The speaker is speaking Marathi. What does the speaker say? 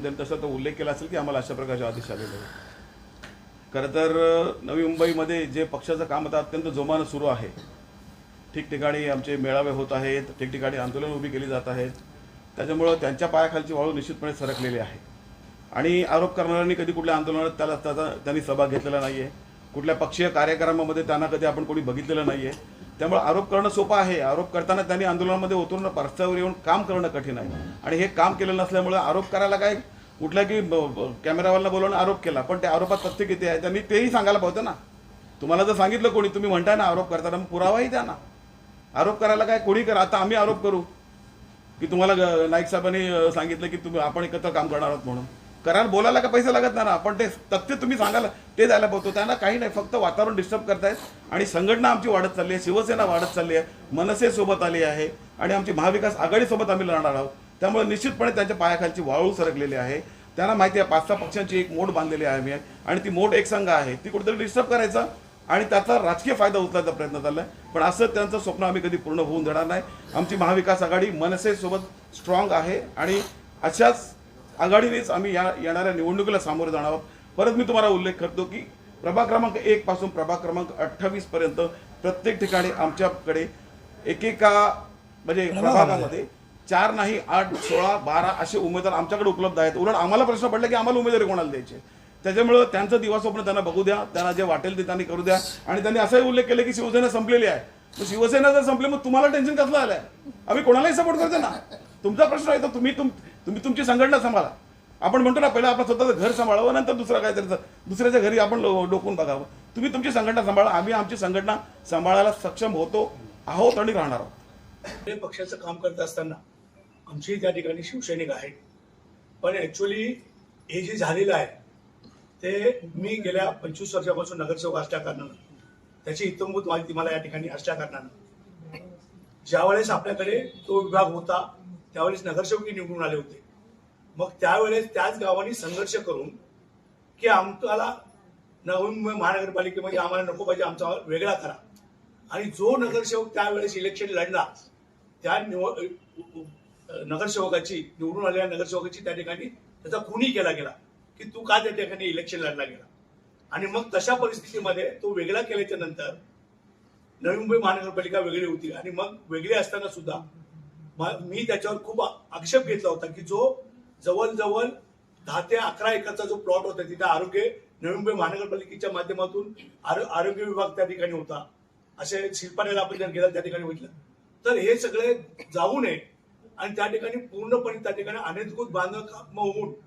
त्यांनी तसा तो उल्लेख केला असेल की आम्हाला अशा प्रकारचे आदेश आलेले आहेत। खरं तर नवी मुंबईमध्ये जे पक्षाचं काम आता अत्यंत जोमानं सुरू आहे, ठिकठिकाणी आमचे मेळावे होत आहेत, ठिकठिकाणी आंदोलन उभी केली जात आहेत, त्याच्यामुळं त्यांच्या पायाखालची वाळू निश्चितपणे सरकलेली आहे। आणि आरोप करणाऱ्यांनी कधी कुठल्या आंदोलनात त्यांनी सहभाग घेतलेला नाही आहे, कुठल्या पक्षीय कार्यक्रमामध्ये त्यांना कधी आपण कोणी बघितलेलं नाही आहे। त्यामुळे आरोप करणं सोपं आहे, आरोप करताना त्यांनी आंदोलनामध्ये उतरून रस्त्यावर येऊन काम करणं कठीण आहे। आणि हे काम केलं नसल्यामुळे आरोप करायला काय कुठल्या की कॅमेरावाला बोलवून आरोप केला, पण त्या आरोपात तथ्य किती आहे त्यांनी तेही सांगायला पाहिजे ना। तुम्हाला जर सांगितलं कोणी तुम्ही म्हणताय ना आरोप करताना, मग पुरावाही द्या ना। आरोप करायला काय कोणी करा, आता आम्ही आरोप करू की तुम्हाला नाईक साहेबांनी सांगितलं की तुम्ही आपण एकत्र काम करणार आहोत म्हणून, करायला बोलायला का पैसे लागत नाही ना, पण ते तथ्य तुम्ही सांगायला ते द्यायला पाहतो। त्यांना काही नाही, फक्त वातावरण डिस्टर्ब करतायत। आणि संघटना आमची वाढत चालली आहे, शिवसेना वाढत चालली आहे, मनसे सोबत आली आहे आणि आमची महाविकास आघाडीसोबत आम्ही लढणार आहोत। त्यामुळे निश्चितपणे त्यांच्या पायाखालची वाळू सरकलेली आहे। त्यांना माहिती आहे 5-6 पक्षांची एक मोड बांधलेली आहे मी, आणि ती मोड एकसंघ आहे, ती कुठेतरी डिस्टर्ब करायचा आणि त्याचा राजकीय फायदा उचलायचा प्रयत्न चाललाय। पण असं त्यांचं स्वप्न आम्ही कधी पूर्ण होऊन देणार नाही। आमची महाविकास आघाडी मनसे सोबत स्ट्रॉंग आहे आणि अशाच आघाडीनेच आम्ही या येणाऱ्या निवडणुकीला सामोरे जाणार आहोत। परत मी तुम्हाला उल्लेख करतो की प्रभाग क्रमांक 1 पासून प्रभाग क्रमांक 28 पर्यंत प्रत्येक ठिकाणी आमच्याकडे एकेका म्हणजे प्रभागामध्ये 4 नाही 8, 16, 12 असे उमेदवार आमच्याकडे उपलब्ध आहेत। उलट आम्हाला प्रश्न पडला की आम्हाला उमेदवारी कोणाला द्यायचे, त्याच्यामुळे त्यांचं दिवास्वप्न त्यांना बघू द्या, त्यांना जे वाटेल ते त्यांनी करू द्या। आणि त्यांनी असाही उल्लेख केला की शिवसेना संपलेली आहे, तर शिवसेना जर संपली मग तुम्हाला टेन्शन कसलं आलंय? आम्ही कोणालाही सपोर्ट करतो ना, तुमचा प्रश्न आहे तर तुम्ही तुमची संघटना सांभाळा। आपण म्हणतो ना पहिला आपलं स्वतःचं घर सांभाळावं, नंतर दुसरं काहीतरी दुसऱ्याच्या घरी आपण डोकून बघावं। तुम्ही तुमची संघटना सांभाळा, आम्ही आमची संघटना सांभाळायला सक्षम आहोत आणि राहणार आहोत। पक्षाचं काम करत असताना आमची त्या ठिकाणी शिवसैनिक आहेत, पण ऍक्च्युअली हे जे झालेलं आहे ते मी गेल्या 25 वर्षापासून नगरसेवक असल्याकारणानं त्याची इत्तमभूत माहिती मला या ठिकाणी असल्याकारणानं ज्यावेळेस आपल्याकडे तो विभाग होता त्यावेळेस नगरसेवक निवडून आले होते। मग त्यावेळेस त्याच गावांनी संघर्ष करून की आमच्याला नवी मुंबई महानगरपालिकेमध्ये आम्हाला नको पाहिजे, आमचा वेगळा करा। आणि जो नगरसेवक त्यावेळेस इलेक्शन लढला त्या नगरसेवकाची निवडून आलेल्या नगरसेवकाची त्या ठिकाणी त्याचा खूनही केला गेला की तू का त्या ठिकाणी इलेक्शन लढला गेला। आणि मग तशा परिस्थितीमध्ये तो वेगळा केल्याच्या नंतर नवी मुंबई महानगरपालिका वेगळी होती आणि मग वेगळी असताना सुद्धा मी त्याच्यावर खूप आक्षेप घेतला होता की जो जवळजवळ 10 ते 11 एकरचा जो प्लॉट होता तिथे नवी मुंबई महानगरपालिकेच्या माध्यमातून आरोग्य विभाग त्या ठिकाणी होता, असे शिल्पानेला आपण जर गेला त्या ठिकाणी बघितलं तर हे सगळे जाऊ नये आणि त्या ठिकाणी पूर्णपणे त्या ठिकाणी अनधिकृत बांधकाम होऊन